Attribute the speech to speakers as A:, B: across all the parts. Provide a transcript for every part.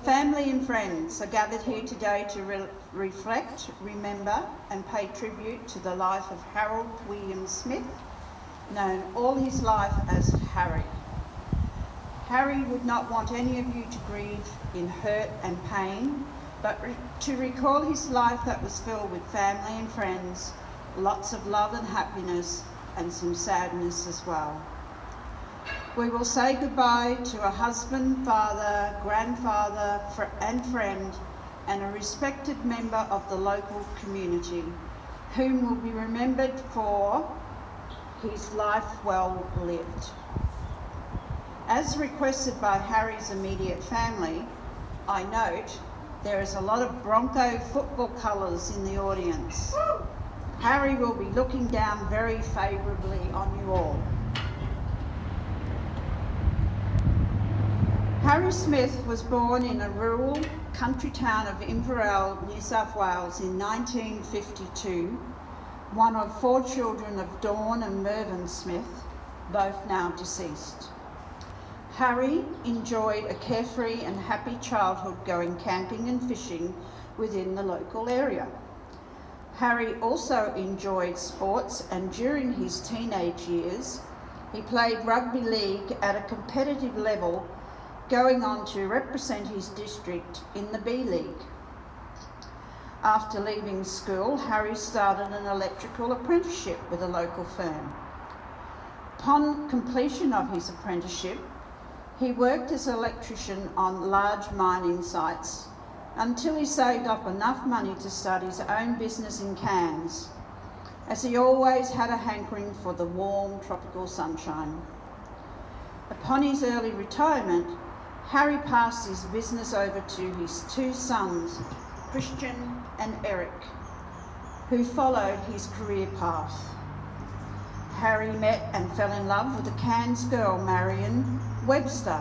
A: Family and friends are gathered here today to reflect, remember and pay tribute to the life of Harold William Smith, known all his life as Harry. Harry would not want any of you to grieve in hurt and pain, but to recall his life that was filled with family and friends, lots of love and happiness, and some sadness as well. We will say goodbye to a husband, father, grandfather, and friend, and a respected member of the local community, whom will be remembered for his life well lived. As requested by Harry's immediate family, I note there is a lot of Bronco football colours in the audience. Harry will be looking down very favourably on you all. Harry Smith was born in a rural country town of Inverell, New South Wales in 1952, one of 4 children of Dawn and Mervyn Smith, both now deceased. Harry enjoyed a carefree and happy childhood going camping and fishing within the local area. Harry also enjoyed sports, and during his teenage years, he played rugby league at a competitive level, going on to represent his district in the B League. After leaving school, Harry started an electrical apprenticeship with a local firm. Upon completion of his apprenticeship, he worked as an electrician on large mining sites until he saved up enough money to start his own business in Cairns, as he always had a hankering for the warm tropical sunshine. Upon his early retirement, Harry passed his business over to his 2 sons, Christian and Eric, who followed his career path. Harry met and fell in love with a Cairns girl, Marion Webster,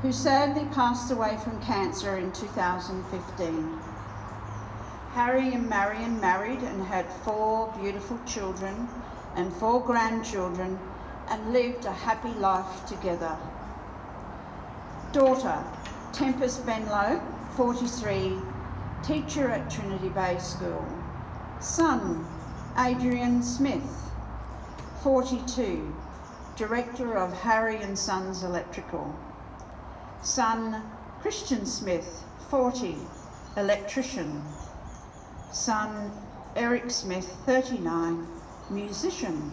A: who sadly passed away from cancer in 2015. Harry and Marion married and had 4 beautiful children and 4 grandchildren, and lived a happy life together. Daughter, Tempest Benlow, 43, teacher at Trinity Bay School. Son, Adrian Smith, 42, director of Harry and Sons Electrical. Son, Christian Smith, 40, electrician. Son, Eric Smith, 39, musician.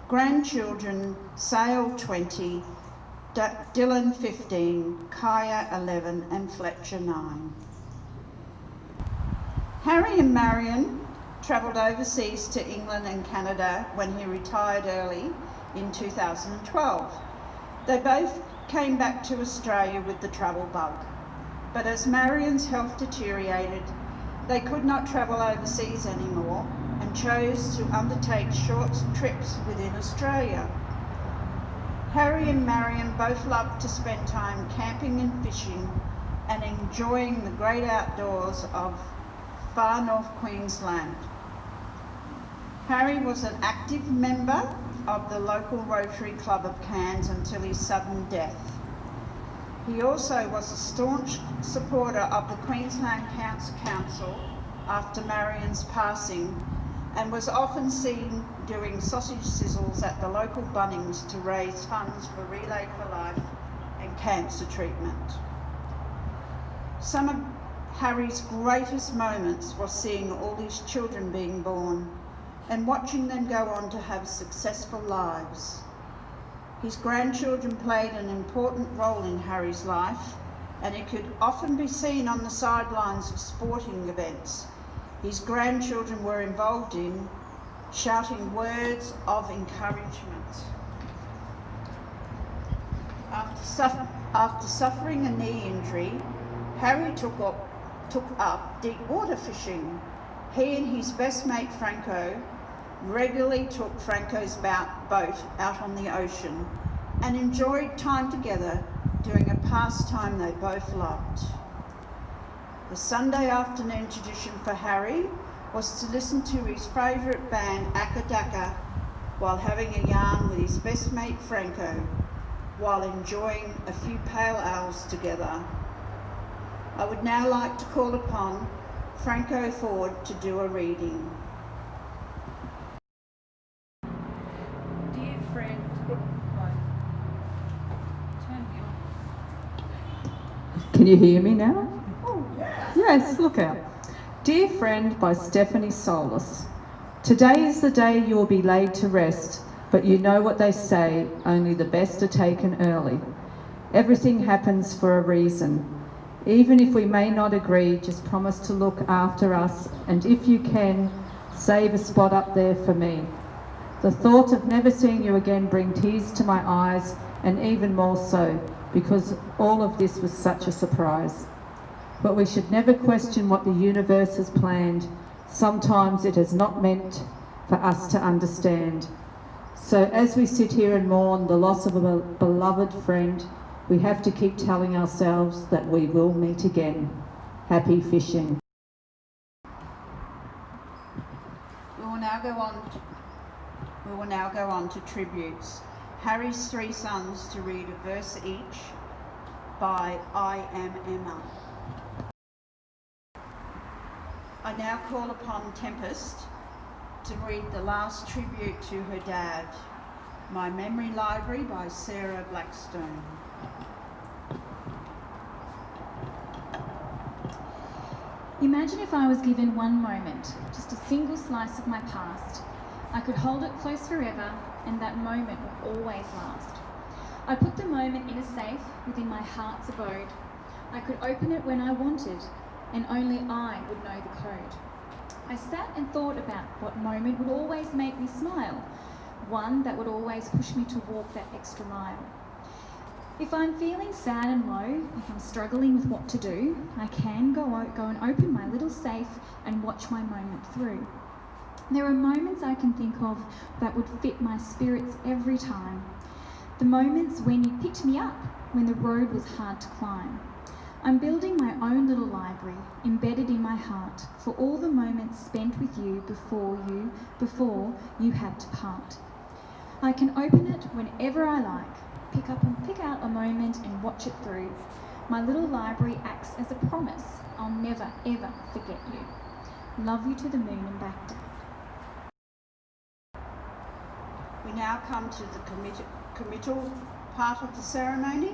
A: Grandchildren, Sale, 20, Dylan, 15, Kaya, 11, and Fletcher, 9. Harry and Marion travelled overseas to England and Canada when he retired early in 2012. They both came back to Australia with the travel bug, but as Marion's health deteriorated, they could not travel overseas anymore and chose to undertake short trips within Australia. Harry and Marion both loved to spend time camping and fishing and enjoying the great outdoors of far north Queensland. Harry was an active member of the local Rotary Club of Cairns until his sudden death. He also was a staunch supporter of the Queensland Council after Marion's passing, and was often seen doing sausage sizzles at the local Bunnings to raise funds for Relay for Life and cancer treatment. Some of Harry's greatest moments was seeing all his children being born and watching them go on to have successful lives. His grandchildren played an important role in Harry's life, and it could often be seen on the sidelines of sporting events his grandchildren were involved in, shouting words of encouragement. After suffering a knee injury, Harry took up deep water fishing. He and his best mate Franco regularly took Franco's boat out on the ocean and enjoyed time together doing a pastime they both loved. The Sunday afternoon tradition for Harry was to listen to his favourite band Akka Daka while having a yarn with his best mate Franco, while enjoying a few pale ales together. I would now like to call upon Franco Ford to do a reading.
B: Dear friend, turn me on.
C: Can you hear me now?
A: Oh, yes.
C: Yes, look out. Dear Friend by Stephanie Solis. Today is the day you will be laid to rest, but you know what they say, only the best are taken early. Everything happens for a reason. Even if we may not agree, just promise to look after us, and if you can, save a spot up there for me. The thought of never seeing you again brings tears to my eyes, and even more so, because all of this was such a surprise. But we should never question what the universe has planned. Sometimes it is not meant for us to understand. So as we sit here and mourn the loss of a beloved friend, we have to keep telling ourselves that we will meet again. Happy fishing.
A: We will now go on to tributes. Harry's three sons to read a verse each by I Am Emma. I now call upon Tempest to read the last tribute to her dad, My Memory Library by Sarah Blackstone.
D: Imagine if I was given one moment, just a single slice of my past. I could hold it close forever, and that moment would always last. I put the moment in a safe within my heart's abode. I could open it when I wanted, and only I would know the code. I sat and thought about what moment would always make me smile, one that would always push me to walk that extra mile. If I'm feeling sad and low, if I'm struggling with what to do, I can go and open my little safe and watch my moment through. There are moments I can think of that would fit my spirits every time. The moments when you picked me up when the road was hard to climb. I'm building my own little library, embedded in my heart, for all the moments spent with you before you had to part. I can open it whenever I like, pick out a moment and watch it through. My little library acts as a promise. I'll never ever forget you. Love you to the moon and back, Dad.
A: We now come to the committal part of the ceremony.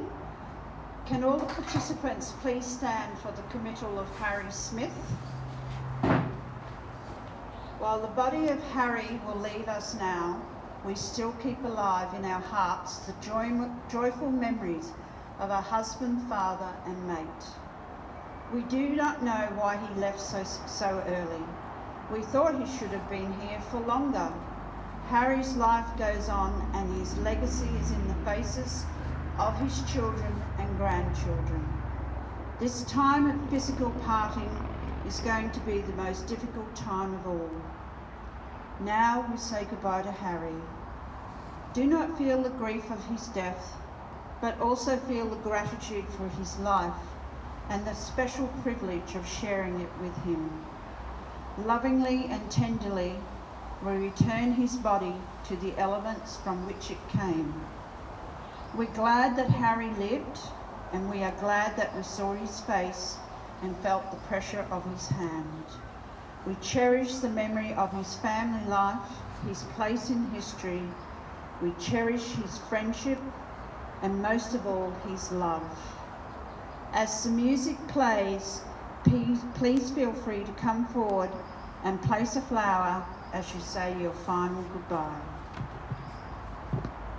A: Can all the participants please stand for the committal of Harry Smith? While the body of Harry will leave us now, we still keep alive in our hearts the joyful memories of our husband, father and mate. We do not know why he left so early. We thought he should have been here for longer. Harry's life goes on and his legacy is in the faces of his children and grandchildren. This time of physical parting is going to be the most difficult time of all. Now we say goodbye to Harry. Do not feel the grief of his death, but also feel the gratitude for his life and the special privilege of sharing it with him. Lovingly and tenderly, we return his body to the elements from which it came. We're glad that Harry lived, and we are glad that we saw his face and felt the pressure of his hand. We cherish the memory of his family life, his place in history. We cherish his friendship and most of all his love. As the music plays, please feel free to come forward and place a flower as you say your final goodbye.